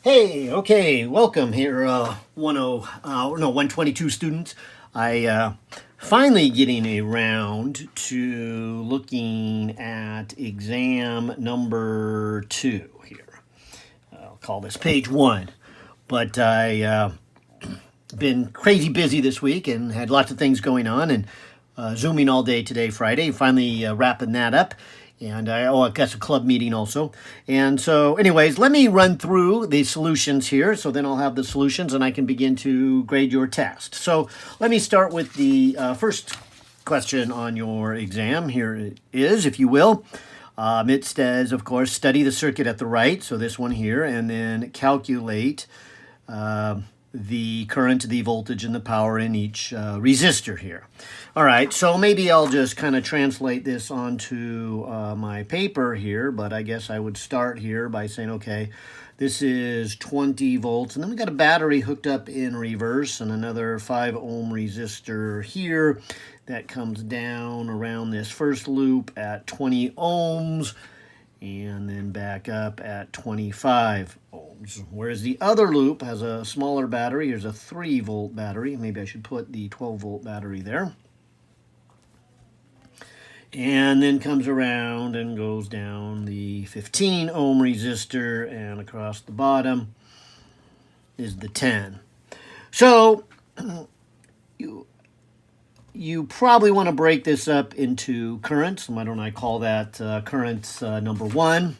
Hey, okay, welcome here, 122 students. I finally getting around to looking at exam number 2 here. I'll call this page 1. But I been crazy busy this week and had lots of things going on and Zooming all day today, Friday. Finally wrapping that up. And I got a club meeting also. And so, anyways, let me run through the solutions here. So then I'll have the solutions and I can begin to grade your test. So let me start with the first question on your exam. Here it is, if you will. It says, of course, study the circuit at the right. So this one here, and then calculate the current, the voltage, and the power in each resistor here. All right, so maybe I'll just kind of translate this onto my paper here, but I guess I would start here by saying, okay, this is 20 volts, and then we got a battery hooked up in reverse and another 5 ohm resistor here that comes down around this first loop at 20 ohms and then back up at 25 ohms. Whereas the other loop has a smaller battery. Here's a 3-volt battery. Maybe I should put the 12-volt battery there. And then comes around and goes down the 15 ohm resistor, and across the bottom is the 10. So you probably want to break this up into currents. Why don't I call that current number 1?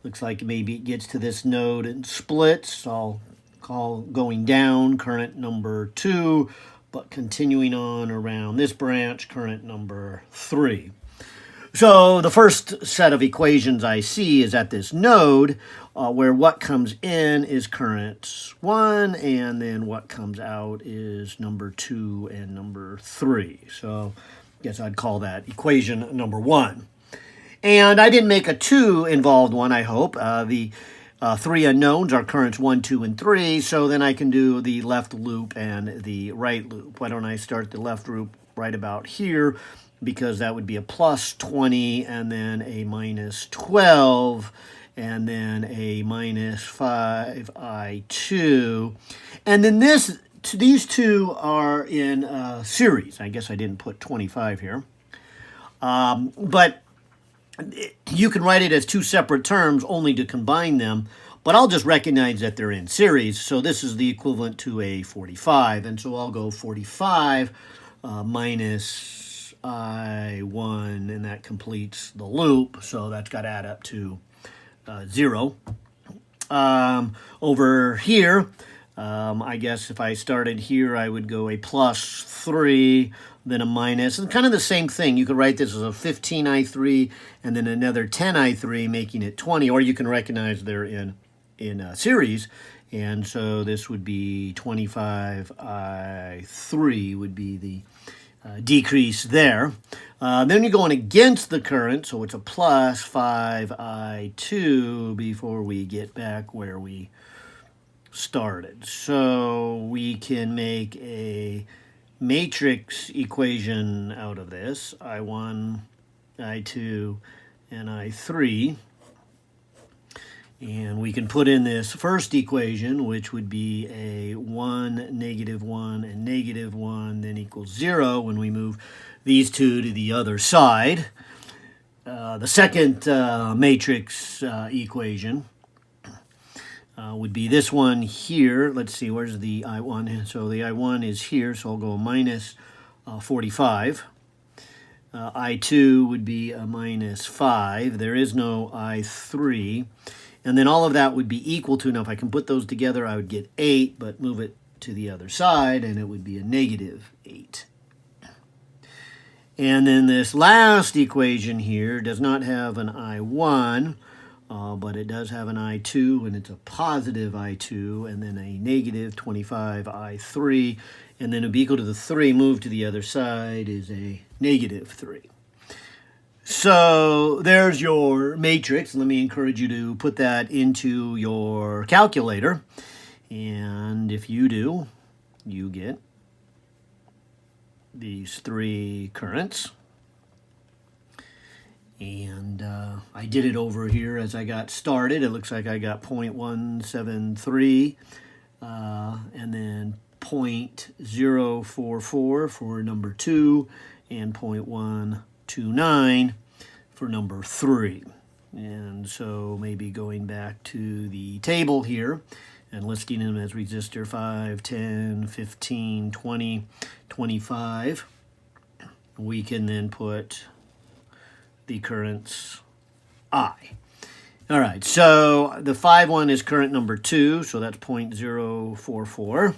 Looks like maybe it gets to this node and splits. So I'll call going down current number 2, but continuing on around this branch, current number 3. So the first set of equations I see is at this node where what comes in is current 1, and then what comes out is number 2 and number 3. So I guess I'd call that equation number 1. And I didn't make a 2 involved one, I hope. The 3 unknowns are currents 1, 2, and 3, so then I can do the left loop and the right loop. Why don't I start the left loop right about here, because that would be a plus 20 and then a minus 12 and then a minus 5i2. And then these two are in series. I guess I didn't put 25 here. But you can write it as 2 separate terms only to combine them. But I'll just recognize that they're in series. So this is the equivalent to a 45. And so I'll go 45 minus I1, and that completes the loop, so that's got to add up to 0. Over here, I guess if I started here, I would go a plus 3, then a minus, and kind of the same thing. You could write this as a 15i3 and then another 10i3, making it 20, or you can recognize they're in series, and so this would be 25i3 would be the decrease there. Then you're going against the current, so it's a plus 5i2 before we get back where we started. So we can make a matrix equation out of this, I1, I2, and I3. And we can put in this first equation, which would be a 1, -1, and -1, then equals 0 when we move these two to the other side. The second matrix equation would be this one here. Let's see, where's the I1? So the I1 is here, so I'll go minus 45. I2 would be a minus 5. There is no I3. And then all of that would be equal to, now if I can put those together, I would get 8, but move it to the other side, and it would be a negative 8. And then this last equation here does not have an I1, but it does have an I2, and it's a positive I2, and then a negative 25 I3, and then it would be equal to the 3 moved to the other side is a negative 3. So there's your matrix. Let me encourage you to put that into your calculator. And if you do, you get these 3 currents. And I did it over here as I got started. It looks like I got 0.173 and then 0.044 for number 2 and 0.129 for number 3. And so maybe going back to the table here and listing them as resistor 5, 10, 15, 20, 25, we can then put the currents I. All right, so the 5 one is current number 2, so that's 0.044.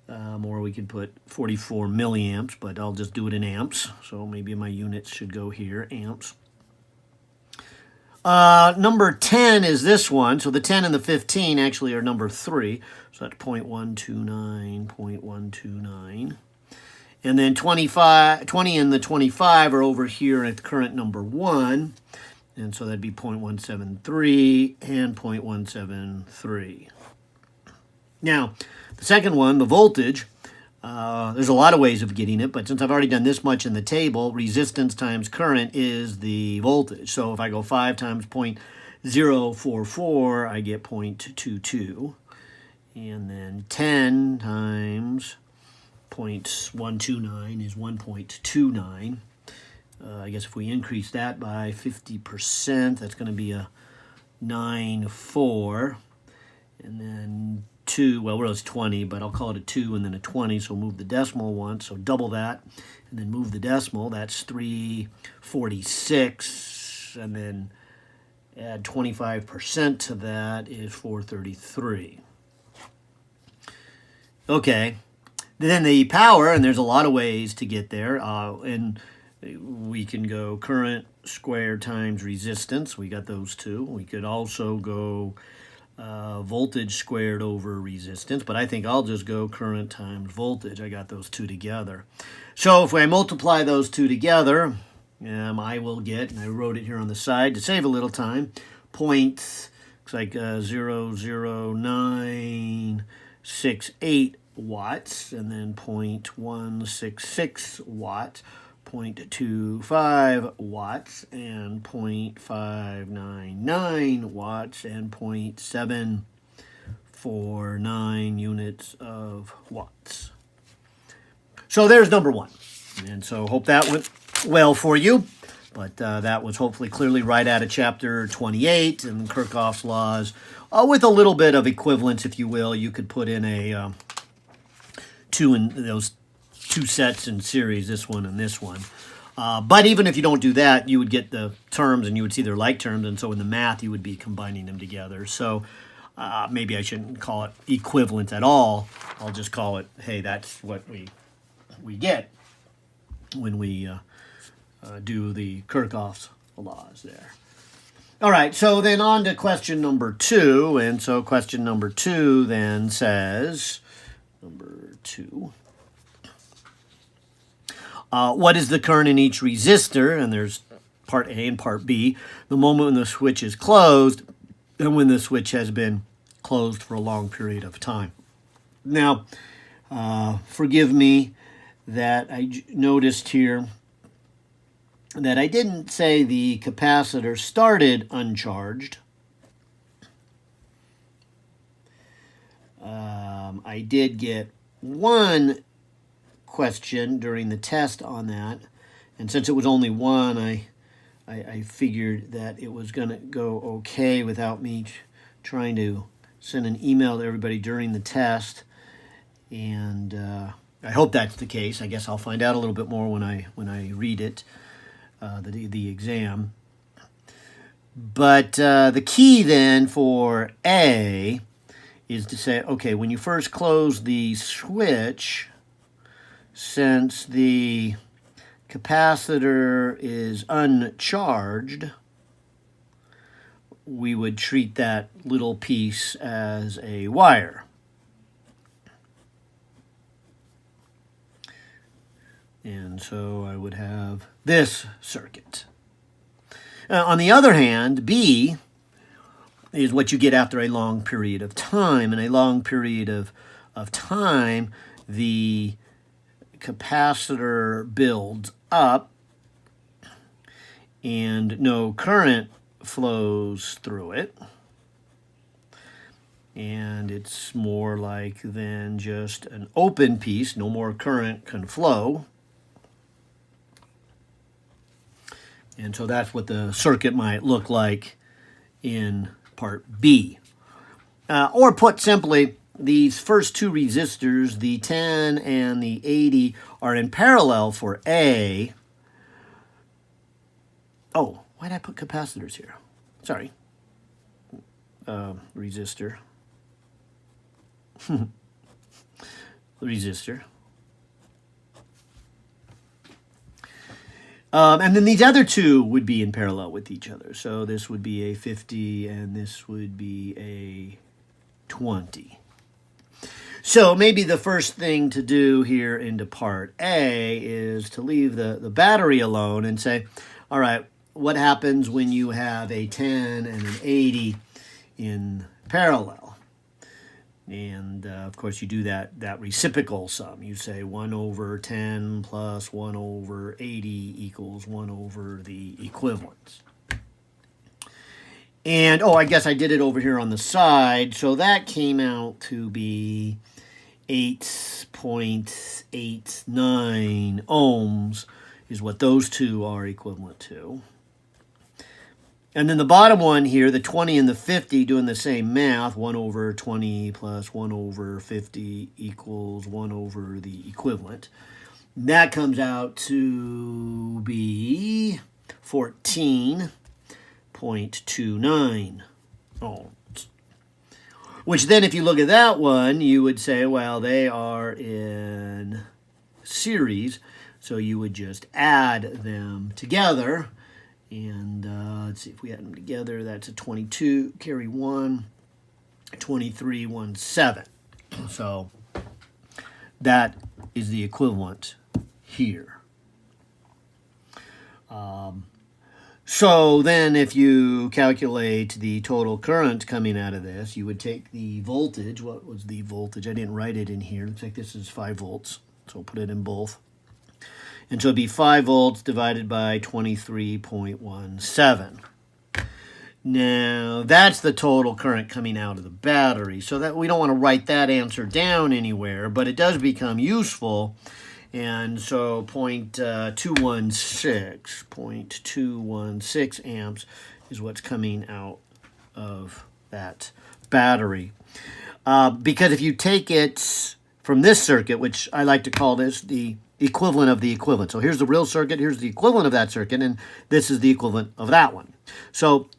Or we could put 44 milliamps, but I'll just do it in amps. So maybe my units should go here, amps. Number 10 is this one. So the 10 and the 15 actually are number 3. So that's 0.129, 0.129. And then 20 and the 25 are over here at current number 1. And so that'd be 0.173 and 0.173. Now, the second one, the voltage, there's a lot of ways of getting it, but since I've already done this much in the table, resistance times current is the voltage. So if I go 5 times 0.044, I get 0.22. And then 10 times 0.129 is 1.29. I guess if we increase that by 50%, that's going to be a 9.4. And then 2, well, it's 20, but I'll call it a 2 and then a 20, so move the decimal once, so double that, and then move the decimal, that's 346, and then add 25% to that is 433. Okay, then the power, and there's a lot of ways to get there, and we can go current squared times resistance, we got those two. We could also go voltage squared over resistance, but I think I'll just go current times voltage. I got those two together. So if I multiply those two together, I will get, and I wrote it here on the side to save a little time, looks like 0.00968 watts, and then 0.166 watts, 0.25 watts, and 0.599 watts, and 0.749 units of watts. So there's number 1. And so hope that went well for you. But that was hopefully clearly right out of chapter 28 and Kirchhoff's laws. With a little bit of equivalence, if you will. You could put in a those two sets in series, this one and this one. But even if you don't do that, you would get the terms and you would see their like terms, and so in the math you would be combining them together. So maybe I shouldn't call it equivalent at all. I'll just call it, hey, that's what we get when we do the Kirchhoff's laws there. All right, so then on to question number 2. And so question number 2 then says, number 2, what is the current in each resistor? And there's part A and part B. The moment when the switch is closed and when the switch has been closed for a long period of time. Now, forgive me that I noticed here that I didn't say the capacitor started uncharged. I did get one question during the test on that, and since it was only one, I figured that it was going to go okay without me trying to send an email to everybody during the test, and I hope that's the case. I guess I'll find out a little bit more when I read it, the exam. But the key then for A is to say, okay, when you first close the switch, since the capacitor is uncharged, we would treat that little piece as a wire. And so I would have this circuit. On the other hand, B is what you get after a long period of time. In a long period of time, the capacitor builds up, and no current flows through it. And it's more like than just an open piece, no more current can flow. And so that's what the circuit might look like in part B. Or put simply, these first two resistors, the 10 and the 80, are in parallel for A. Oh, why did I put capacitors here? Sorry. Resistor. Resistor. And then these other two would be in parallel with each other. So this would be a 50 and this would be a 20. So maybe the first thing to do here into part A is to leave the battery alone and say, all right, what happens when you have a 10 and an 80 in parallel? And, of course, you do that reciprocal sum. You say 1 over 10 plus 1 over 80 equals 1 over the equivalence. And, oh, I guess I did it over here on the side. So that came out to be 8.89 ohms is what those two are equivalent to. And then the bottom one here, the 20 and the 50, doing the same math, 1 over 20 plus 1 over 50 equals 1 over the equivalent. That comes out to be 14.29 ohms. Which then, if you look at that one, you would say, well, they are in series, so you would just add them together. And let's see if we add them together. That's a 22, carry 1, 23, 1, 7. So that is the equivalent here. So then if you calculate the total current coming out of this, you would take the voltage. What was the voltage? I didn't write it in here. Looks like this is 5 volts. So I'll put it in both. And so it'd be 5 volts divided by 23.17. Now, that's the total current coming out of the battery. So that we don't want to write that answer down anywhere, but it does become useful. And so 0.216 amps is what's coming out of that battery. Because if you take it from this circuit, which I like to call this the equivalent of the equivalent. So here's the real circuit, here's the equivalent of that circuit, and this is the equivalent of that one. So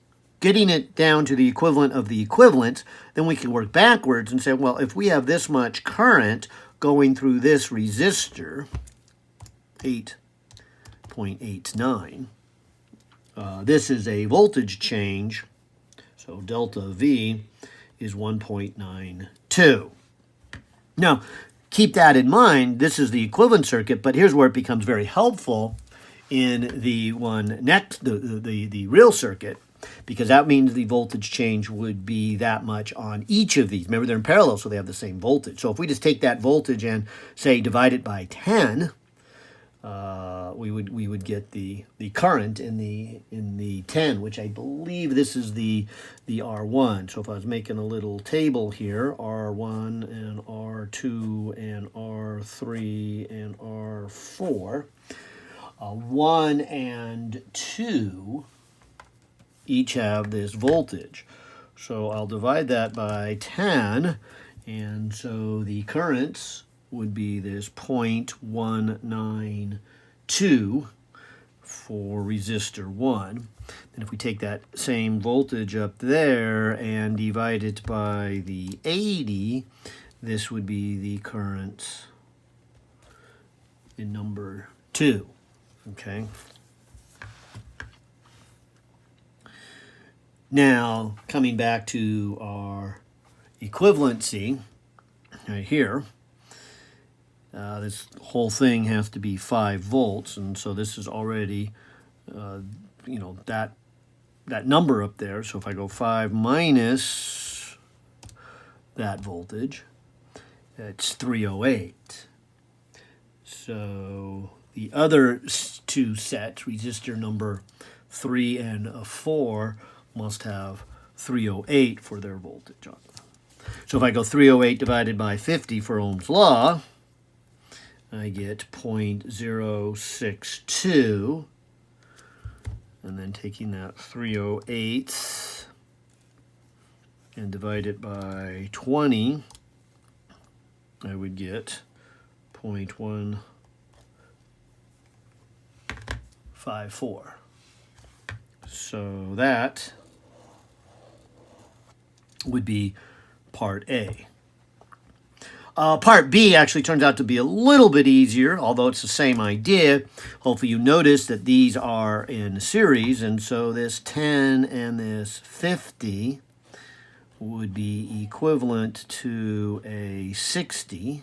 getting it down to the equivalent of the equivalent, then we can work backwards and say, well, if we have this much current going through this resistor, 8.89, this is a voltage change, so delta V is 1.92. Now, keep that in mind. This is the equivalent circuit, but here's where it becomes very helpful in the one next, the real circuit, because that means the voltage change would be that much on each of these. Remember, they're in parallel, so they have the same voltage. So if we just take that voltage and, say, divide it by 10, we would get the current in the 10, which I believe this is the R1. So if I was making a little table here, R1 and R2 and R3 and R4, 1 and 2 each have this voltage. So I'll divide that by 10, and so the currents would be this 0.192 for resistor 1. And if we take that same voltage up there and divide it by the 80, this would be the current in number 2. Okay. Now, coming back to our equivalency right here, this whole thing has to be 5 volts, and so this is already, that number up there. So if I go 5 minus that voltage, it's 308. So the other two sets, resistor number 3 and 4 must have 308 for their voltage on them. So if I go 308 divided by 50 for Ohm's law, I get 0.062, and then taking that 308 and divide it by 20, I would get 0.154. So that would be part A. Part B actually turns out to be a little bit easier, although it's the same idea. Hopefully you notice that these are in series, and so this 10 and this 50 would be equivalent to a 60.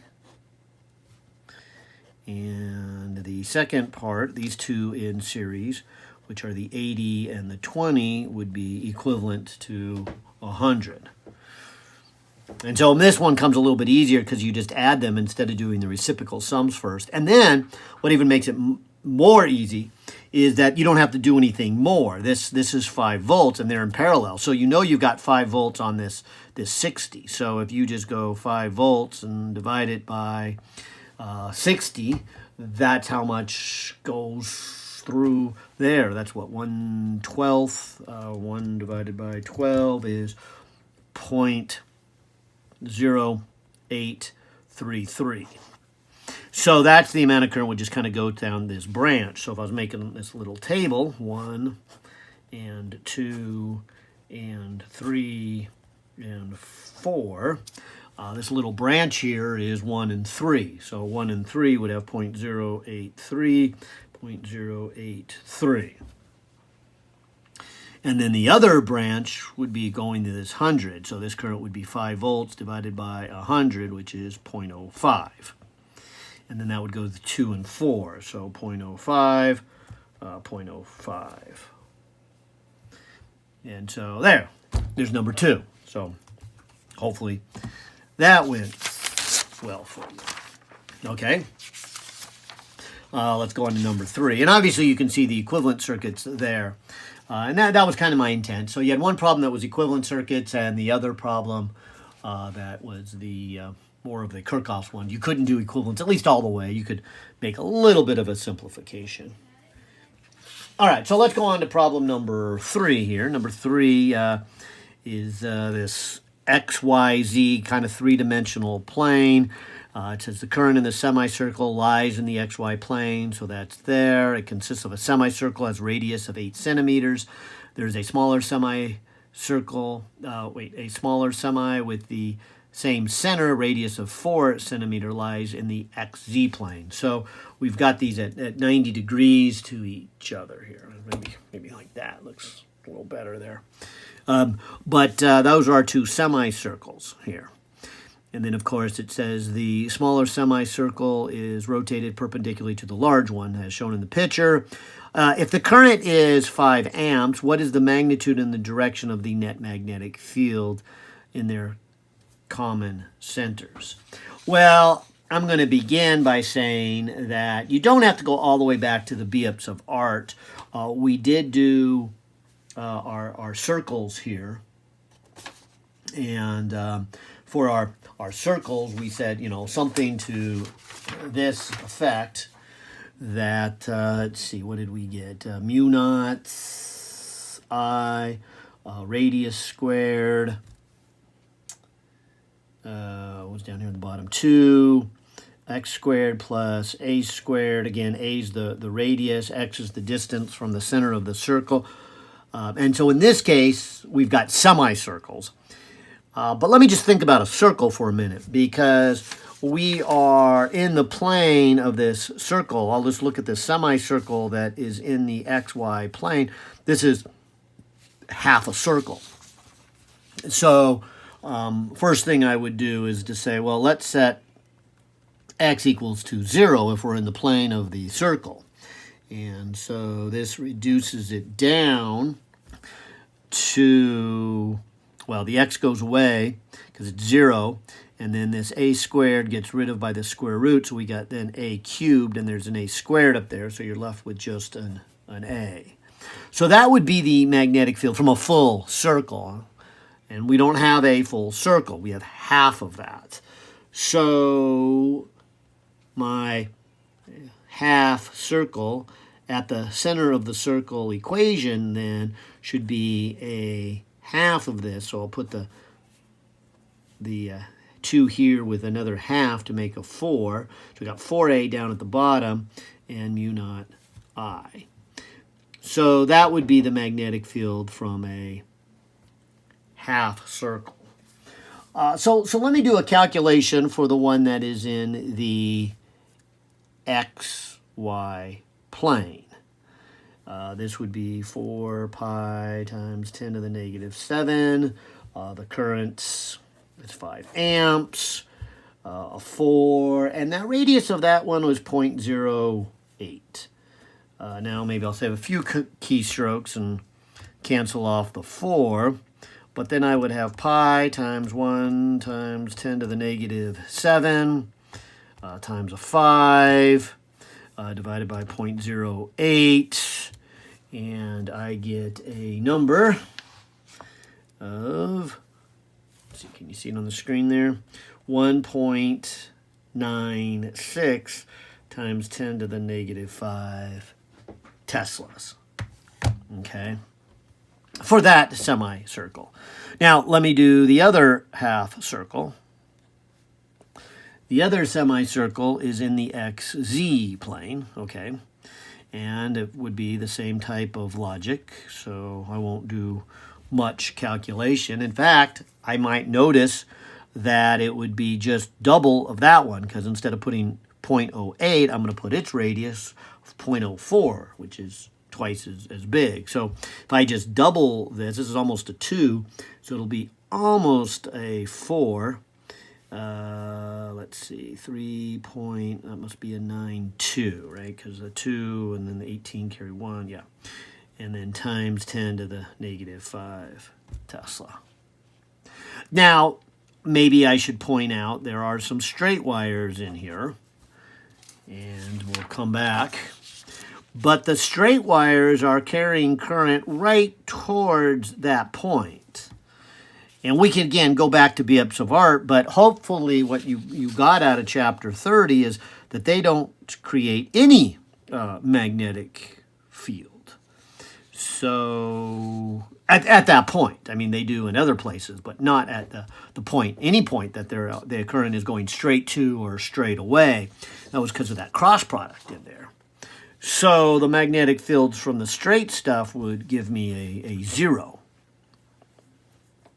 And the second part, these two in series, which are the 80 and the 20, would be equivalent to 100. And so this one comes a little bit easier because you just add them instead of doing the reciprocal sums first. And then what even makes it more easy is that you don't have to do anything more. This is 5 volts and they're in parallel. So you know you've got 5 volts on this 60. So if you just go 5 volts and divide it by 60, that's how much goes through there. That's what, 1/12. 1 divided by 12 is 0.0833. So that's the amount of current would just kind of go down this branch. So if I was making this little table, 1 and 2 and 3 and 4, this little branch here is 1 and 3. So 1 and 3 would have 0.083, 0.083. And then the other branch would be going to this 100. So this current would be 5 volts divided by 100, which is 0.05. And then that would go to 2 and 4. So 0.05, 0.05. And so there's number 2. So hopefully that went well for you. Okay. Let's go on to number 3. And obviously you can see the equivalent circuits there. And that was kind of my intent. So you had one problem that was equivalent circuits, and the other problem that was the more of the Kirchhoff's one. You couldn't do equivalence, at least all the way. You could make a little bit of a simplification. All right, so let's go on to problem number 3 here. Number 3 is this XYZ kind of three-dimensional plane. It says the current in the semicircle lies in the XY plane, so that's there. It consists of a semicircle, has radius of 8 centimeters. There's a smaller semicircle, a smaller semi with the same center, radius of 4 centimeter, lies in the XZ plane. So we've got these at 90 degrees to each other here. Maybe like that. Looks a little better there. But those are our two semicircles here. And then, of course, it says the smaller semicircle is rotated perpendicularly to the large one, as shown in the picture. If the current is 5 amps, what is the magnitude and the direction of the net magnetic field in their common centers? Well, I'm going to begin by saying that you don't have to go all the way back to the Bips of art. We did do our circles here. And for our circles, we said, something to this effect that, let's see, what did we get? Mu naught I, radius squared, what's down here at the bottom? 2 x squared plus a squared. Again, a is the radius, x is the distance from the center of the circle. And so in this case, we've got semicircles. But let me just think about a circle for a minute, because we are in the plane of this circle. I'll just look at the semicircle that is in the XY plane. This is half a circle. So first thing I would do is to say, well, let's set x equals to 0 if we're in the plane of the circle. And so this reduces it down to, well, the x goes away because it's 0, and then this a squared gets rid of by the square root, so we got then a cubed, and there's an a squared up there, so you're left with just an a. So that would be the magnetic field from a full circle. And we don't have a full circle. We have half of that. So my half circle at the center of the circle equation then should be a half of this. So I'll put the 2 here with another half to make a 4. So we got 4a down at the bottom and mu naught I. So that would be the magnetic field from a half circle. So let me do a calculation for the one that is in the xy plane. This would be 4 pi times 10 to the negative 7. The current is 5 amps, a 4, and that radius of that one was 0.08. Now maybe I'll save a few keystrokes and cancel off the 4. But then I would have pi times 1 times 10 to the negative 7 times a 5 divided by 0.08. And I get a number of, let's see, can you see it on the screen there? 1.96 times 10 to the negative 5 Teslas. Okay. For that semicircle. Now, let me do the other half circle. The other semicircle is in the xz plane, okay? And it would be the same type of logic, so I won't do much calculation. In fact, I might notice that it would be just double of that one, because instead of putting 0.08, I'm going to put its radius of 0.04, which is twice as big. So if I just double this is almost a 2, so it'll be almost a 4. Let's see, 3 point, that must be a 9.2, right? Because the 2 and then the 18 carry 1, yeah. And then times 10 to the negative 5 Tesla. Now, maybe I should point out there are some straight wires in here, and we'll come back. But the straight wires are carrying current right towards that point. And we can, again, go back to Bips of Art, but hopefully what you got out of Chapter 30 is that they don't create any magnetic field. So at that point, I mean, they do in other places, but not at the point, any point that their current is going straight to or straight away. That was because of that cross product in there. So the magnetic fields from the straight stuff would give me a 0.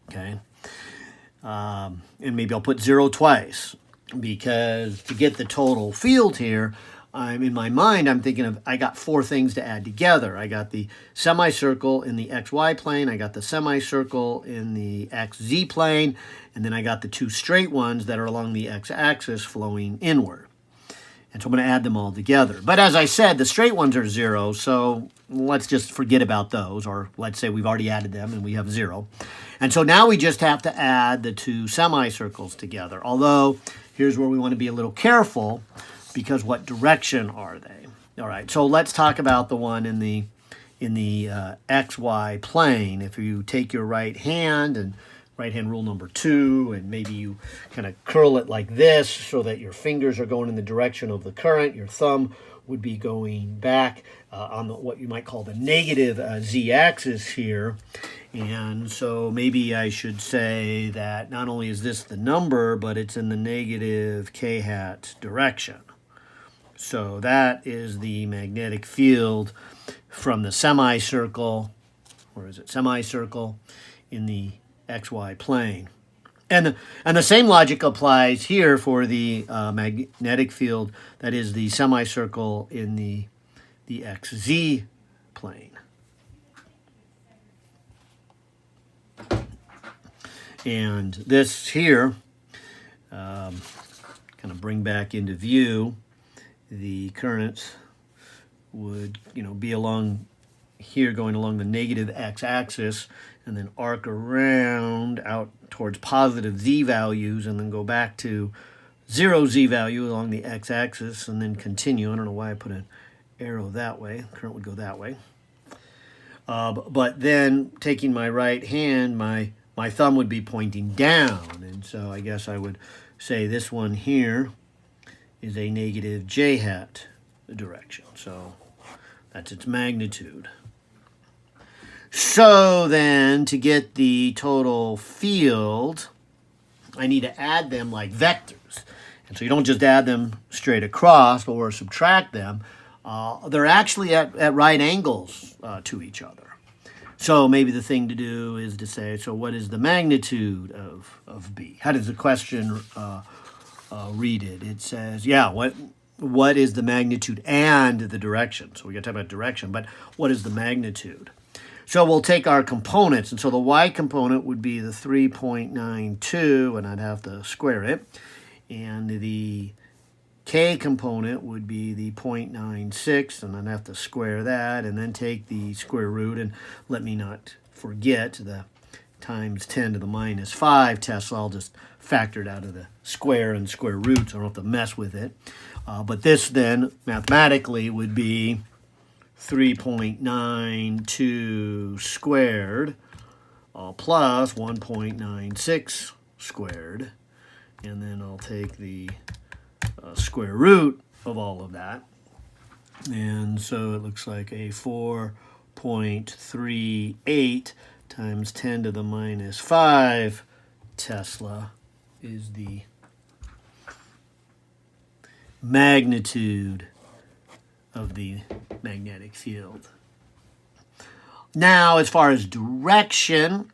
Okay. And maybe I'll put 0 twice, because to get the total field here, in my mind, I'm thinking of, I got 4 things to add together. I got the semicircle in the xy plane, I got the semicircle in the xz plane, and then I got the 2 straight ones that are along the x-axis flowing inward. And so I'm going to add them all together. But as I said, the straight ones are 0, so let's just forget about those. Or let's say we've already added them and we have 0. And so now we just have to add the 2 semicircles together. Although, here's where we want to be a little careful, because what direction are they? All right, so let's talk about the one in the xy plane. If you take your right hand and right hand rule number 2, and maybe you kind of curl it like this so that your fingers are going in the direction of the current. Your thumb would be going back on what you might call the negative z-axis here. And so maybe I should say that not only is this the number, but it's in the negative k hat direction. So that is the magnetic field from the semicircle, or is it semicircle, in the xy plane. And the same logic applies here for the magnetic field that is the semicircle in the xz plane. And this here, kind of bring back into view, the current would, be along here, going along the negative x-axis, and then arc around out towards positive z values, and then go back to 0 z value along the x-axis, and then continue. I don't know why I put an arrow that way. Current would go that way. But then taking my right hand, my thumb would be pointing down. And so I guess I would say this one here is a negative j hat direction. So that's its magnitude. So then to get the total field, I need to add them like vectors. And so you don't just add them straight across or subtract them. They're actually at right angles to each other. So maybe the thing to do is to say, so what is the magnitude of B? How does the question read it? It says, yeah, what is the magnitude and the direction? So we got to talk about direction, but what is the magnitude? So we'll take our components, and so the y component would be the 3.92, and I'd have to square it. And the k component would be the 0.96, and I'd have to square that, and then take the square root, and let me not forget the times 10 to the minus 5 Tesla. I'll just factor it out of the square and square root, so I don't have to mess with it. But this then, mathematically, would be 3.92 squared plus 1.96 squared. And then I'll take the square root of all of that. And so it looks like a 4.38 times 10 to the minus 5 Tesla is the magnitude of the magnetic field. Now, as far as direction,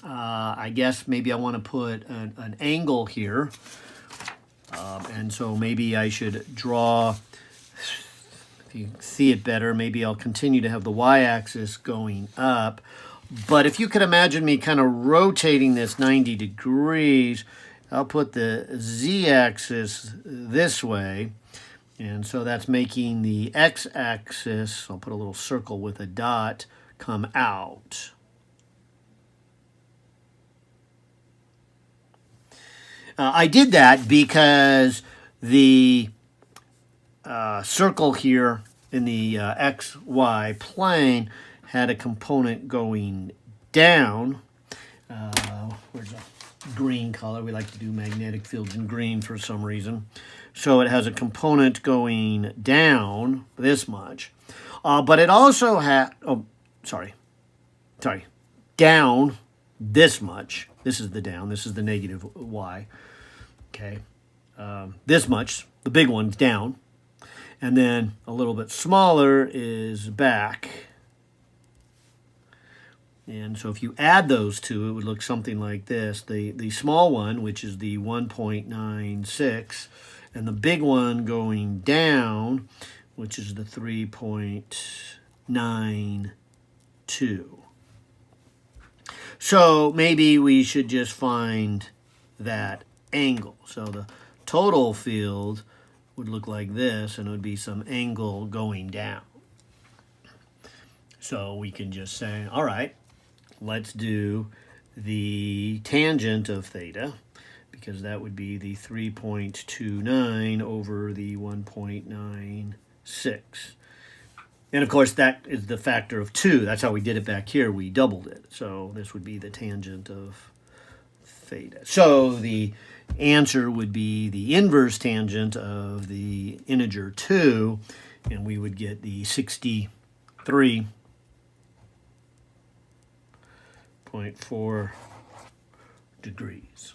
I guess maybe I want to put an angle here. And so maybe I should draw, if you see it better, maybe I'll continue to have the y-axis going up. But if you could imagine me kind of rotating this 90 degrees, I'll put the z-axis this way. And so that's making the x-axis, I'll put a little circle with a dot, come out. I did that because the circle here in the xy plane had a component going down. Where's the green color? We like to do magnetic fields in green for some reason. So it has a component going down this much. But it also had, down this much. This is the down. This is the negative y. Okay. This much, the big one's down. And then a little bit smaller is back. And so if you add those two, it would look something like this. The small one, which is the 1.96, and the big one going down, which is the 3.92. So maybe we should just find that angle. So the total field would look like this, and it would be some angle going down. So we can just say, all right, let's do the tangent of theta, because that would be the 3.29 over the 1.96. And of course, that is the factor of 2. That's how we did it back here. We doubled it. So this would be the tangent of theta. So the answer would be the inverse tangent of the integer 2, and we would get the 63.4 degrees.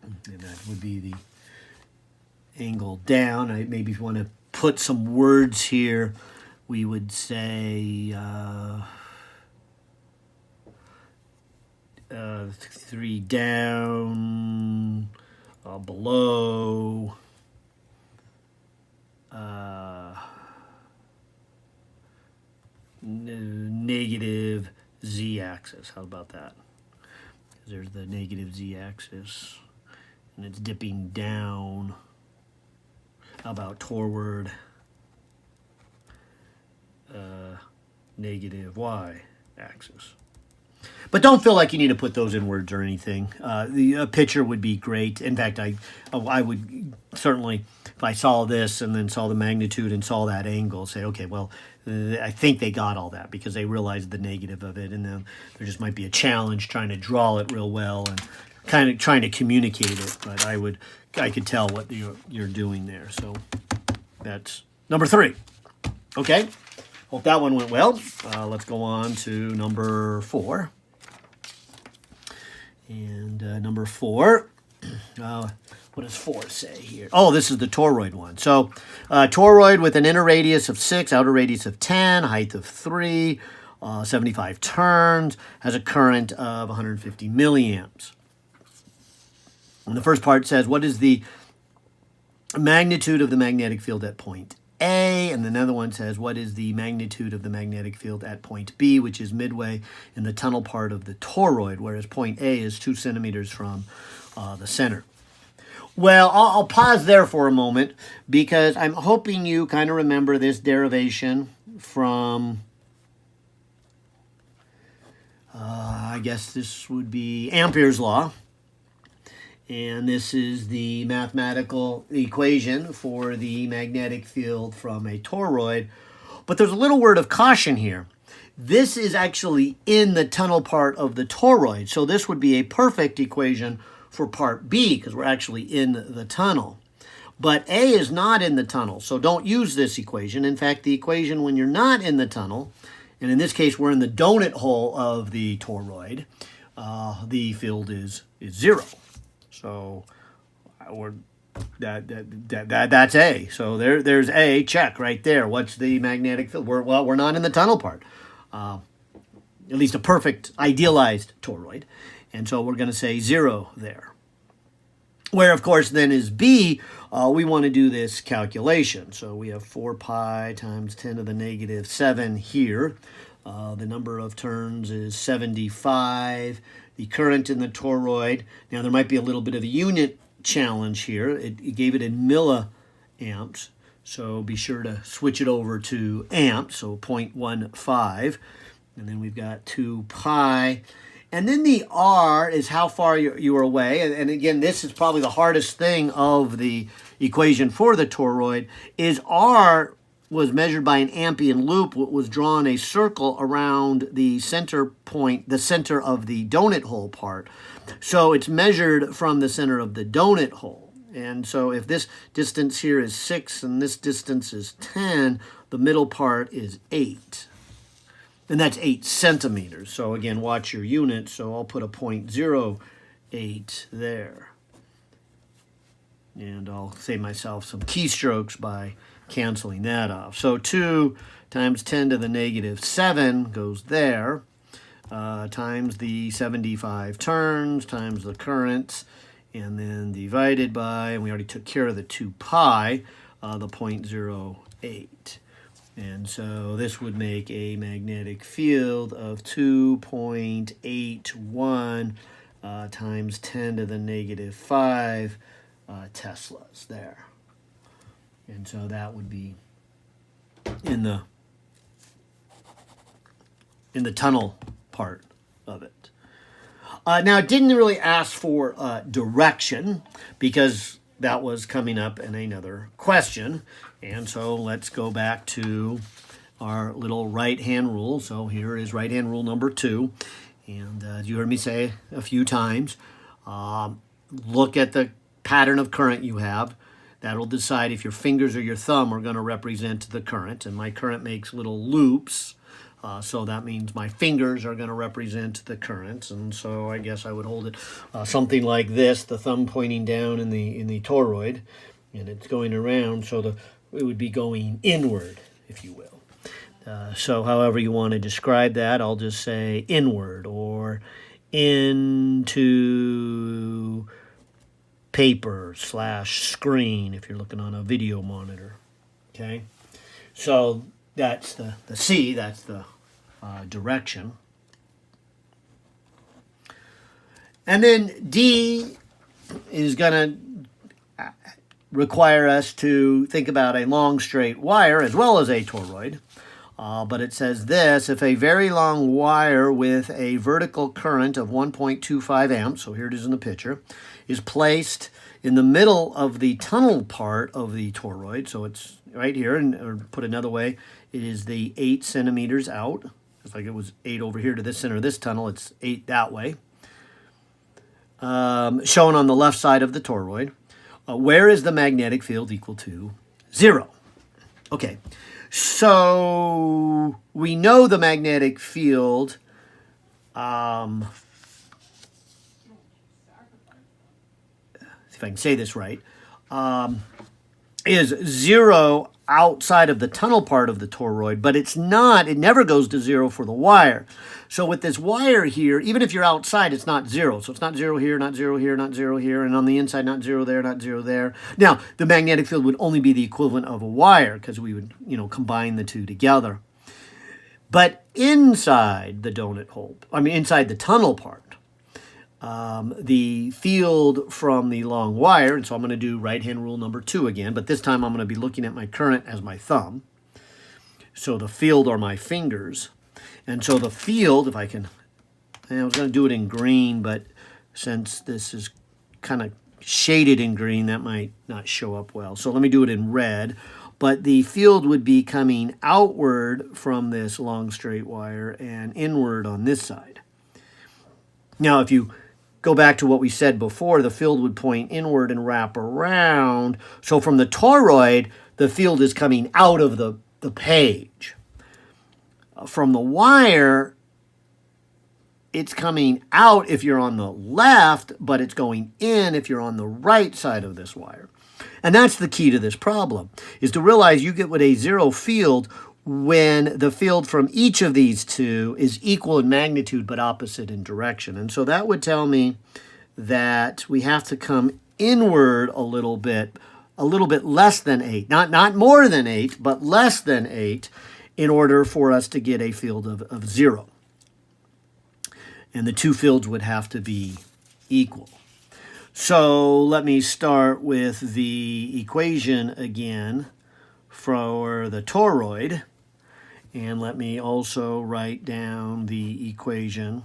And that would be the angle down. Maybe if you want to put some words here, we would say 3 down, below, negative z-axis. How about that? There's the negative z-axis, and it's dipping down. How about toward negative y-axis? But don't feel like you need to put those in words or anything. The picture would be great. In fact, I would certainly, if I saw this and then saw the magnitude and saw that angle, say, okay, well, I think they got all that because they realized the negative of it, and then there just might be a challenge trying to draw it real well and kind of trying to communicate it. But I could tell what you're doing there. So that's number 3. Okay, hope that one went well. Let's go on to number 4. And number 4, what does 4 say here? Oh, this is the toroid one. So toroid with an inner radius of 6, outer radius of 10, height of 3, 75 turns, has a current of 150 milliamps. And the first part says, what is the magnitude of the magnetic field at point A? And another one says, what is the magnitude of the magnetic field at point B, which is midway in the tunnel part of the toroid, whereas point A is 2 centimeters from the center. Well, I'll pause there for a moment because I'm hoping you kind of remember this derivation from, I guess this would be Ampere's law. And this is the mathematical equation for the magnetic field from a toroid. But there's a little word of caution here. This is actually in the tunnel part of the toroid. So this would be a perfect equation for part B because we're actually in the tunnel. But A is not in the tunnel, so don't use this equation. In fact, the equation when you're not in the tunnel, and in this case we're in the donut hole of the toroid, the field is 0. So that's A. So there's A, check right there. What's the magnetic field? We're not in the tunnel part. At least a perfect idealized toroid. And so we're going to say 0 there. Where, of course, then is B, we want to do this calculation. So we have 4 pi times 10 to the negative 7 here. The number of turns is 75. The current in the toroid, now there might be a little bit of a unit challenge here. It gave it in milliamps, so be sure to switch it over to amps, so 0.15. And then we've got 2 pi. And then the R is how far you are away. And again, this is probably the hardest thing of the equation for the toroid, is R was measured by an Ampean loop, was drawn a circle around the center point, the center of the donut hole part. So it's measured from the center of the donut hole. And so if this distance here is 6 and this distance is 10, the middle part is 8. And that's 8 centimeters. So again, watch your unit. So I'll put a 0.08 there. And I'll save myself some keystrokes by canceling that off. So 2 times 10 to the negative 7 goes there, times the 75 turns, times the currents, and then divided by, and we already took care of the 2 pi, the 0.08. And so this would make a magnetic field of 2.81 times 10 to the negative 5 Teslas there. And so that would be in the tunnel part of it. Now, it didn't really ask for direction because that was coming up in another question. And so let's go back to our little right-hand rule. So here is right-hand rule number 2. And as you heard me say a few times, look at the pattern of current you have. That'll decide if your fingers or your thumb are going to represent the current. And my current makes little loops. So that means my fingers are going to represent the current. And so I guess I would hold it something like this, the thumb pointing down in the toroid. And it's going around, so it would be going inward, if you will. So however you want to describe that, I'll just say inward or into paper / screen if you're looking on a video monitor. Okay, so that's the C, that's the direction. And then D is going to require us to think about a long straight wire as well as a toroid. But it says this: if a very long wire with a vertical current of 1.25 amps, so here it is in the picture, is placed in the middle of the tunnel part of the toroid, so it's right here, or put another way, It is the 8 centimeters out. Just like it was 8 over here to this center of this tunnel, it's 8 that way. Shown on the left side of the toroid. Where is the magnetic field equal to 0? Okay, so we know the magnetic field see if I can say this right, is 0 outside of the tunnel part of the toroid, but it's not, it never goes to 0 for the wire. So with this wire here, even if you're outside, it's not 0. So it's not 0 here, not 0 here, not 0 here, and on the inside, not 0 there, not 0 there. Now, the magnetic field would only be the equivalent of a wire because we would, combine the two together. But inside the donut hole, inside the tunnel part, the field from the long wire, and so I'm going to do right-hand rule number 2 again, but this time I'm going to be looking at my current as my thumb. So the field are my fingers. And so the field, if I can, I was going to do it in green, but since this is kind of shaded in green, that might not show up well. So let me do it in red. But the field would be coming outward from this long straight wire and inward on this side. Now, if you go back to what we said before, the field would point inward and wrap around. So from the toroid, the field is coming out of the page. From the wire, it's coming out if you're on the left, but it's going in if you're on the right side of this wire. And that's the key to this problem, is to realize you get with a 0 field when the field from each of these two is equal in magnitude but opposite in direction. And so that would tell me that we have to come inward a little bit less than 8. Not more than 8, but less than 8 in order for us to get a field of 0. And the two fields would have to be equal. So let me start with the equation again for the toroid. And let me also write down the equation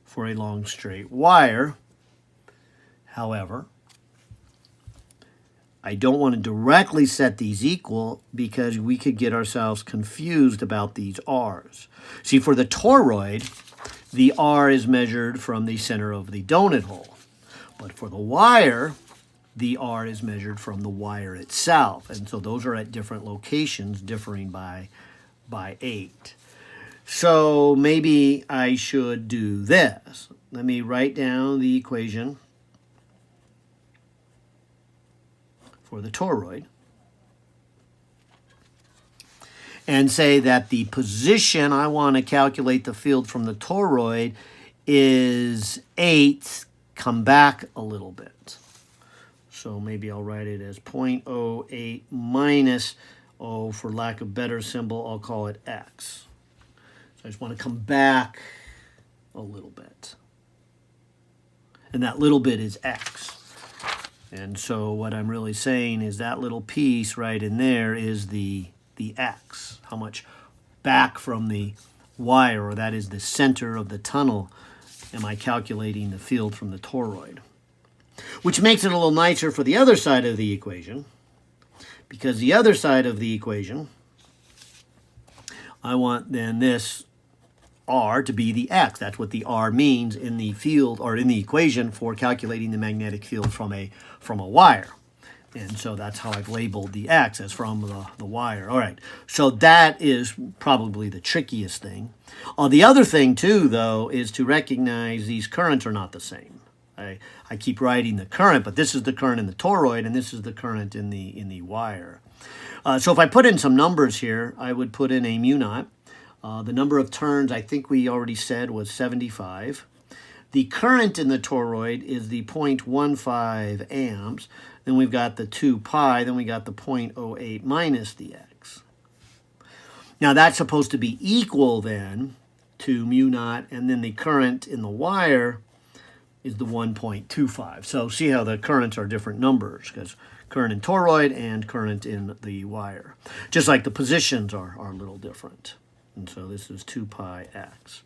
for a long straight wire. However, I don't want to directly set these equal because we could get ourselves confused about these R's. See, for the toroid, the R is measured from the center of the donut hole. But for the wire, the R is measured from the wire itself. And so those are at different locations, differing by 8. So maybe I should do this. Let me write down the equation for the toroid and say that the position I want to calculate the field from the toroid is 8, come back a little bit. So maybe I'll write it as 0.08 minus, for lack of better symbol, I'll call it x. So I just want to come back a little bit. And that little bit is x. And so what I'm really saying is that little piece right in there is the x. How much back from the wire, or that is the center of the tunnel, am I calculating the field from the toroid? Which makes it a little nicer for the other side of the equation, because the other side of the equation, I want then this R to be the x. That's what the R means in the field, or in the equation for calculating the magnetic field from a wire. And so that's how I've labeled the x, as from the wire. All right, so that is probably the trickiest thing. The other thing, too, though, is to recognize these currents are not the same. I keep writing the current, but this is the current in the toroid, and this is the current in the wire. So if I put in some numbers here, I would put in a mu naught. The number of turns, I think we already said, was 75. The current in the toroid is the 0.15 amps. Then we've got the 2 pi. Then we got the 0.08 minus the x. Now that's supposed to be equal then to mu naught, and then the current in the wire is the 1.25. So see how the currents are different numbers, because current in toroid and current in the wire. Just like the positions are a little different. And so this is 2 pi x.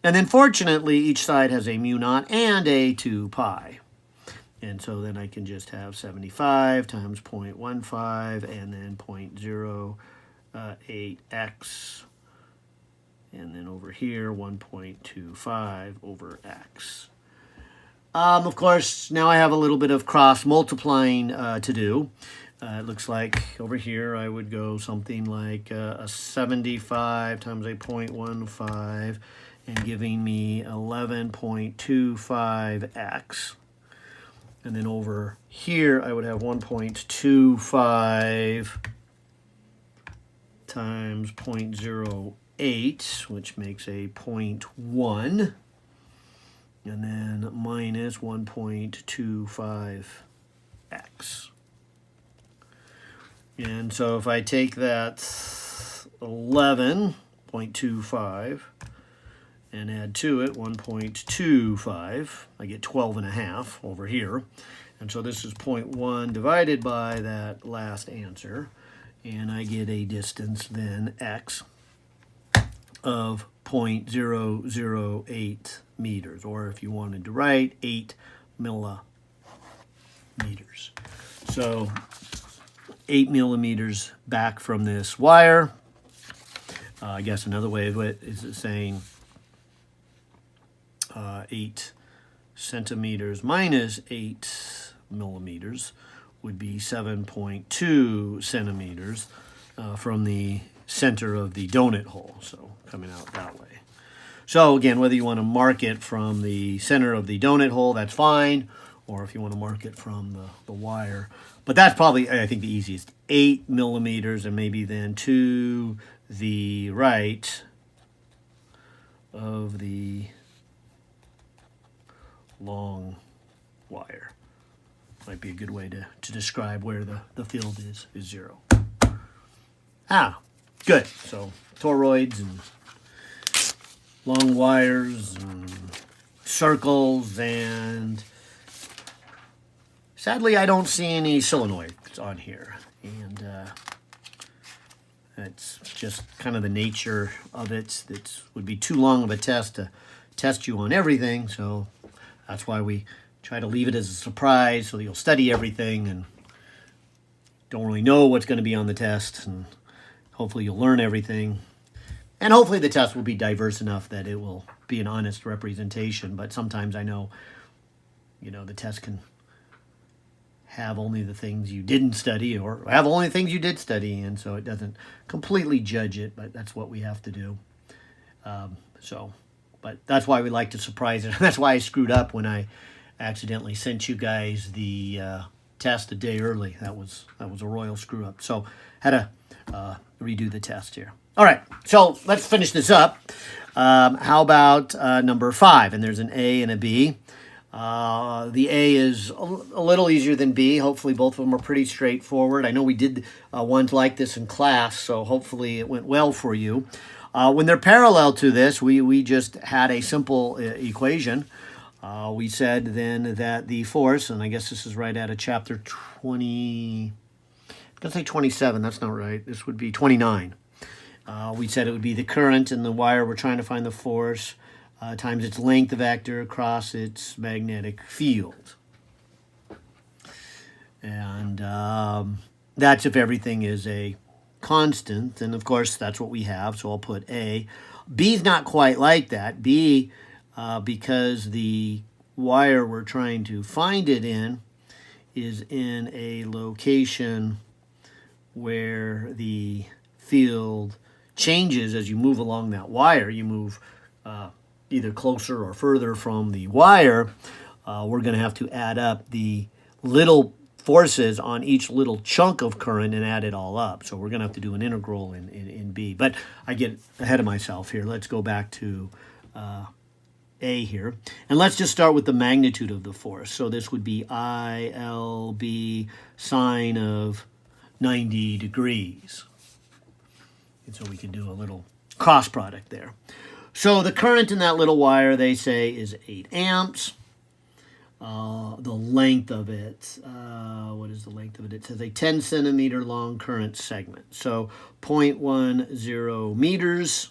And then fortunately, each side has a mu naught and a 2 pi. And so then I can just have 75 times 0.15 and then 0.0 8x, and then over here 1.25 over x. Of course, now I have a little bit of cross multiplying to do. It looks like over here I would go something like a 75 times a 0.15 and giving me 11.25x. And then over here I would have 1.25 times 0.08, which makes a 0.1. And then minus 1.25x. And so if I take that 11.25 and add to it 1.25, I get 12.5 over here. And so this is 0.1 divided by that last answer. And I get a distance then, x, of 0.008 meters, or if you wanted to write, 8 millimeters. So 8 millimeters back from this wire. I guess another way of it is saying 8 centimeters minus 8 millimeters would be 7.2 centimeters from the center of the donut hole, so coming out that way. So again, whether you want to mark it from the center of the donut hole, that's fine, or if you want to mark it from the wire. But that's probably, I think, the easiest. 8 millimeters, and maybe then to the right of the long wire. Might be a good way to describe where the field is 0. Good. So toroids and long wires and circles, and sadly I don't see any solenoids on here, and that's just kind of the nature of it. It would be too long of a test to test you on everything, so that's why we try to leave it as a surprise so that you'll study everything and don't really know what's going to be on the test, and hopefully you'll learn everything. And hopefully the test will be diverse enough that it will be an honest representation. But sometimes I know, the test can have only the things you didn't study or have only things you did study, and so it doesn't completely judge it, but that's what we have to do. But that's why we like to surprise it. That's why I screwed up when I accidentally sent you guys the test a day early. That was a royal screw up. So had to redo the test here. All right, so let's finish this up. How about number 5? And there's an A and a B. The A is a little easier than B. Hopefully both of them are pretty straightforward. I know we did ones like this in class, so hopefully it went well for you. When they're parallel to this, we just had a simple equation. We said then that the force, and I guess this is right out of chapter 20, I'm going to say 27, that's not right. This would be 29. We said it would be the current in the wire. We're trying to find the force times its length vector across its magnetic field. And that's if everything is a constant. And of course, that's what we have. So I'll put A. B's not quite like that. B, because the wire we're trying to find it in is in a location where the field changes as you move along that wire. You move either closer or further from the wire. We're going to have to add up the little forces on each little chunk of current and add it all up. So we're going to have to do an integral in B. But I get ahead of myself here. Let's go back to A here. And let's just start with the magnitude of the force. So this would be ILB sine of 90 degrees. And so we can do a little cross product there. So the current in that little wire, they say, is 8 amps. The length of it, what is the length of it? It says a 10 centimeter long current segment. So 0.10 meters.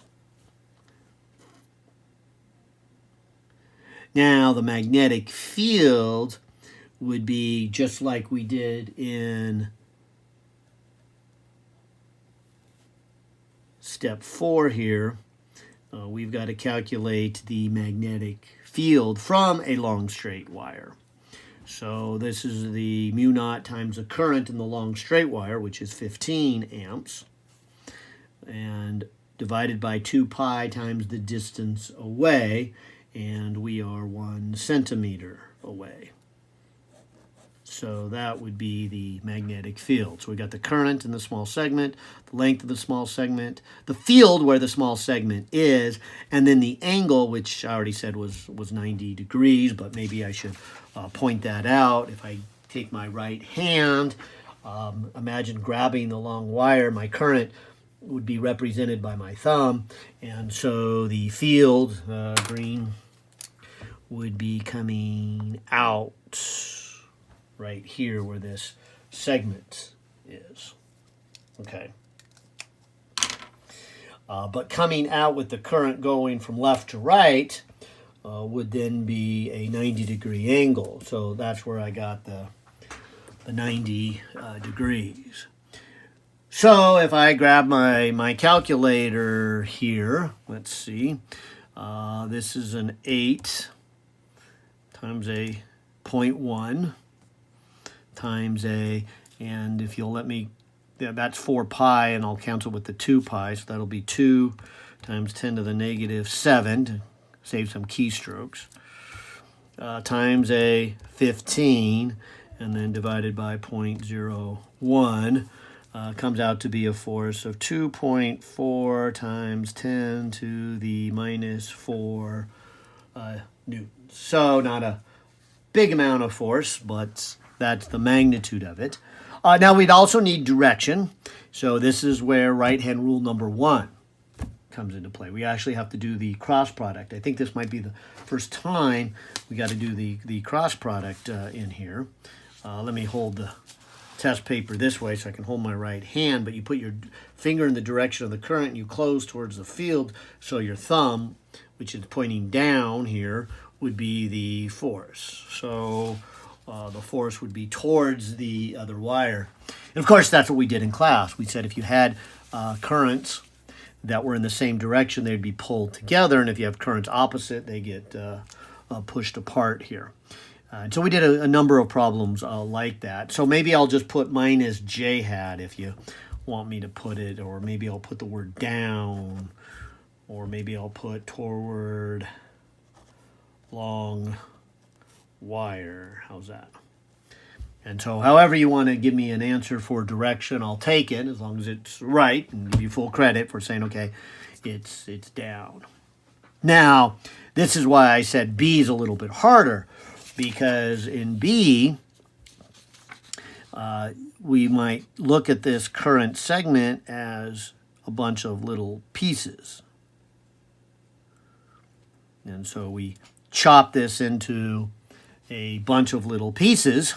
Now the magnetic field would be just like we did in step 4 here, we've got to calculate the magnetic field from a long straight wire. So this is the mu naught times the current in the long straight wire, which is 15 amps, and divided by 2 pi times the distance away, and we are 1 centimeter away. So that would be the magnetic field. So we got the current in the small segment, the length of the small segment, the field where the small segment is, and then the angle, which I already said was 90 degrees, but maybe I should point that out. If I take my right hand, imagine grabbing the long wire, my current would be represented by my thumb, and so the field, green, would be coming out right here where this segment is. Okay. But coming out with the current going from left to right would then be a 90-degree angle. So that's where I got the 90 degrees. So if I grab my calculator here, let's see, this is an 8 times a 0.1 times a, and if you'll let me, yeah, that's 4 pi, and I'll cancel with the 2 pi, so that'll be 2 times 10 to the negative 7, to save some keystrokes, times a 15, and then divided by 0.01, comes out to be a force of 2.4 times 10 to the minus 4 newtons. So not a big amount of force, but that's the magnitude of it. Now we'd also need direction. So this is where right-hand rule number 1 comes into play. We actually have to do the cross product. I think this might be the first time we got to do the cross product in here. Let me hold the test paper this way so I can hold my right hand, but you put your finger in the direction of the current and you close towards the field, so your thumb, which is pointing down here, would be the force. So the force would be towards the other wire. And of course, that's what we did in class. We said if you had currents that were in the same direction, they'd be pulled together, and if you have currents opposite, they get pushed apart here. And so we did a number of problems like that. So maybe I'll just put minus j hat if you want me to put it, or maybe I'll put the word down, or maybe I'll put toward long wire. How's that? And so however you want to give me an answer for direction, I'll take it as long as it's right, and give you full credit for saying, okay, it's down. Now, this is why I said B is a little bit harder, because in B, we might look at this current segment as a bunch of little pieces. And so we chop this into a bunch of little pieces,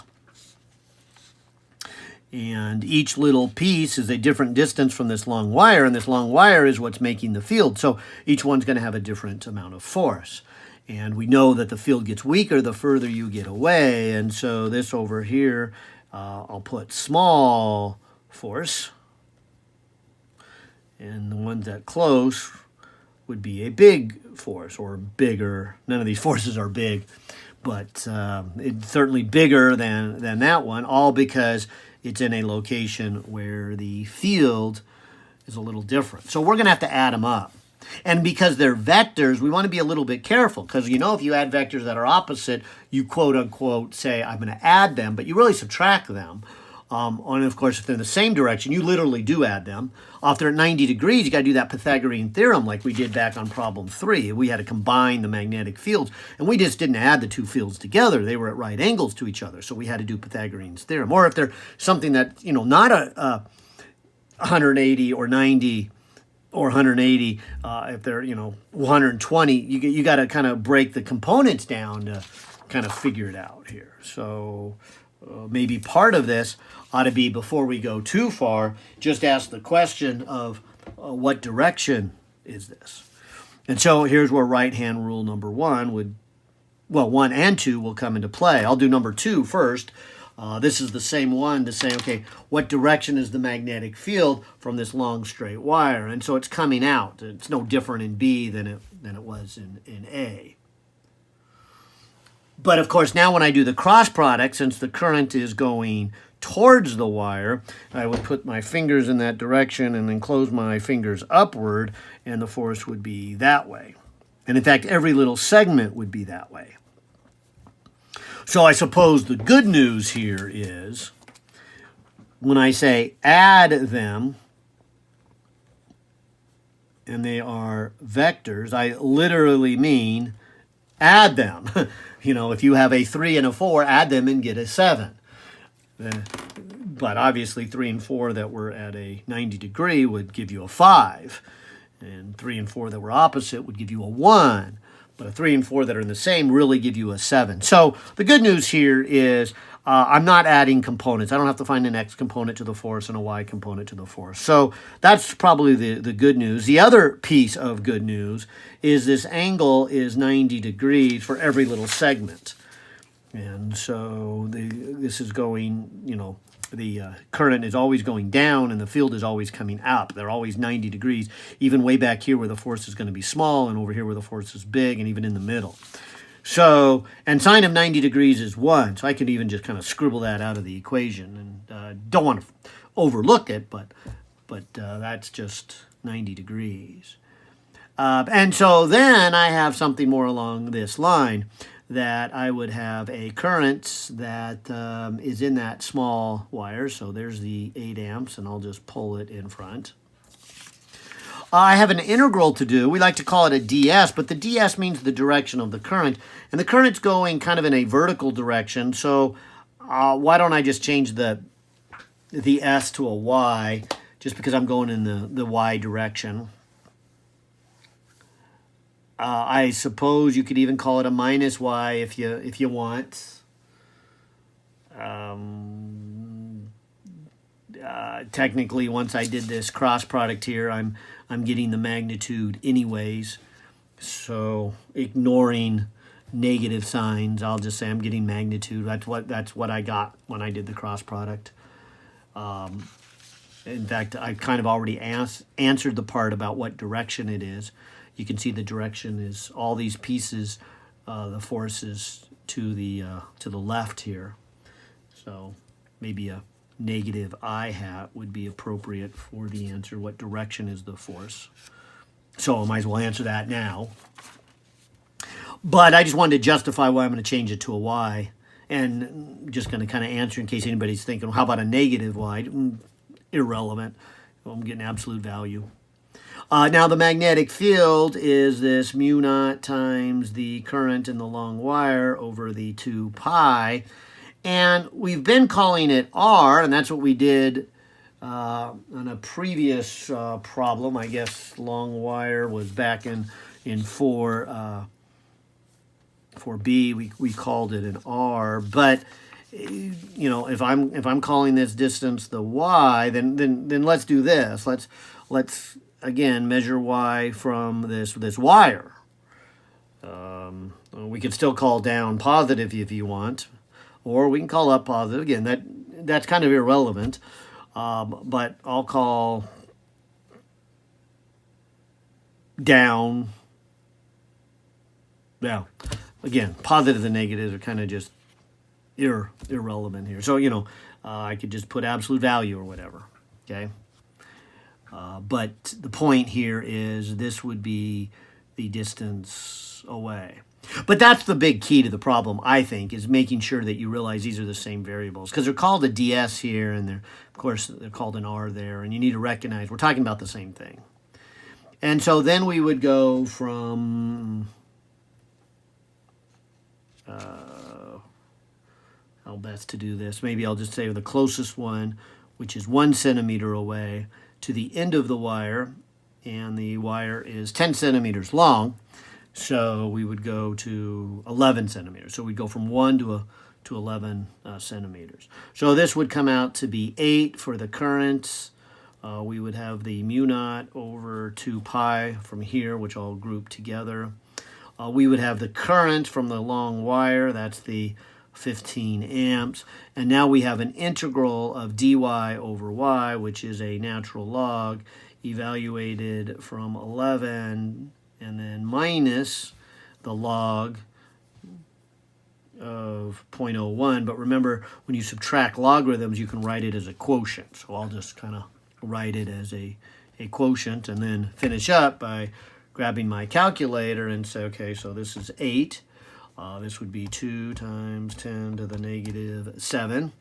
and each little piece is a different distance from this long wire, and this long wire is what's making the field. So each one's going to have a different amount of force. And we know that the field gets weaker the further you get away, and so this over here, I'll put small force, and the ones that close would be a big force, or bigger. None of these forces are big, but it's certainly bigger than that one, all because it's in a location where the field is a little different. So we're going to have to add them up. And because they're vectors, we want to be a little bit careful, because you know if you add vectors that are opposite, you quote-unquote say, I'm going to add them, but you really subtract them. And of course, if they're in the same direction, you literally do add them. If they're at 90 degrees, you got to do that Pythagorean theorem like we did back on problem 3. We had to combine the magnetic fields, and we just didn't add the two fields together. They were at right angles to each other, so we had to do Pythagorean's theorem. Or if they're something that, you know, not a 180 or 90 or 180, if they're, you know, 120, you got to kind of break the components down to kind of figure it out here. So maybe part of this ought to be, before we go too far, just ask the question of what direction is this? And so here's where right-hand rule number 1 would, well, 1 and 2 will come into play. I'll do number 2 first. This is the same one to say, okay, what direction is the magnetic field from this long straight wire? And so it's coming out. It's no different in B than it was in A. But of course, now when I do the cross product, since the current is going towards the wire, I would put my fingers in that direction and then close my fingers upward, and the force would be that way. And in fact, every little segment would be that way. So I suppose the good news here is when I say add them, and they are vectors, I literally mean add them. You know, if you have a 3 and a 4, add them and get a 7. But obviously 3 and 4 that were at a 90 degree would give you a 5. And 3 and 4 that were opposite would give you a 1. But a 3 and 4 that are in the same really give you a 7. So the good news here is I'm not adding components. I don't have to find an X component to the force and a Y component to the force. So that's probably the good news. The other piece of good news is this angle is 90 degrees for every little segment. And so this is going, you know, the current is always going down and the field is always coming up. They're always 90 degrees, even way back here where the force is going to be small and over here where the force is big and even in the middle. So, and sine of 90 degrees is 1. So I could even just kind of scribble that out of the equation. And don't want to overlook it, but that's just 90 degrees. And so then I have something more along this line, that I would have a current that is in that small wire. So there's the 8 amps, and I'll just pull it in front. I have an integral to do. We like to call it a ds, but the ds means the direction of the current. And the current's going kind of in a vertical direction, so why don't I just change the s to a y, just because I'm going in the y direction. I suppose you could even call it a minus y if you want. Technically, once I did this cross product here, I'm getting the magnitude anyways. So ignoring negative signs, I'll just say I'm getting magnitude. That's what I got when I did the cross product. In fact, I kind of already answered the part about what direction it is. You can see the direction is all these pieces, the force is to the left here. So maybe a negative I hat would be appropriate for the answer. What direction is the force? So I might as well answer that now. But I just wanted to justify why I'm going to change it to a y. And I'm just going to kind of answer in case anybody's thinking, well, how about a negative y? Irrelevant. Well, I'm getting absolute value. Now the magnetic field is this mu naught times the current in the long wire over the 2 pi. And we've been calling it R, and that's what we did on a previous problem. I guess long wire was back in 4B. We called it an R. But you know, if I'm calling this distance the y, then let's do this. Let's again measure y from this wire. We could still call down positive if you want, or we can call up positive. Again, that's kind of irrelevant, but I'll call down. Yeah, again, positive and negatives are kind of just irrelevant here. So, you know, I could just put absolute value or whatever, okay? But the point here is this would be the distance away. But that's the big key to the problem, I think, is making sure that you realize these are the same variables. Because they're called a ds here, and of course, they're called an r there. And you need to recognize we're talking about the same thing. And so then we would go from... how best to do this. Maybe I'll just say the closest one, which is 1 centimeter away, to the end of the wire, and the wire is 10 centimeters long, so we would go to 11 centimeters. So we'd go from 1 to 11 centimeters. So this would come out to be 8 for the current. We would have the mu naught over 2 pi from here, which I'll group together. We would have the current from the long wire, that's the 15 amps. And now we have an integral of dy over y, which is a natural log, evaluated from 11, and then minus the log of 0.01. But remember, when you subtract logarithms, you can write it as a quotient. So I'll just kind of write it as a quotient and then finish up by grabbing my calculator and say, okay, so this is 8. This would be 2 times 10 to the negative 7.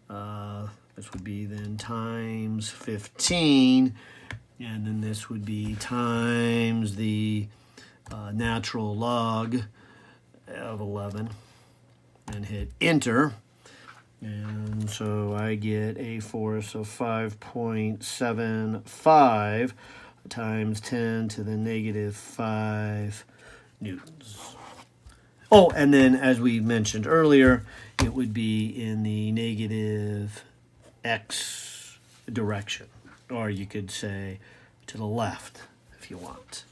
This would be then times 15. And then this would be times the natural log of 11. And hit enter. And so I get a force of 5.75 times 10 to the negative 5 newtons. Oh, and then as we mentioned earlier, it would be in the negative x direction. Or you could say to the left if you want.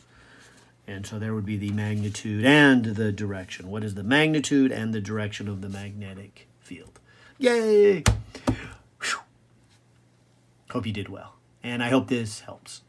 And so there would be the magnitude and the direction. What is the magnitude and the direction of the magnetic field? Yay! Whew. Hope you did well. And I hope this helps.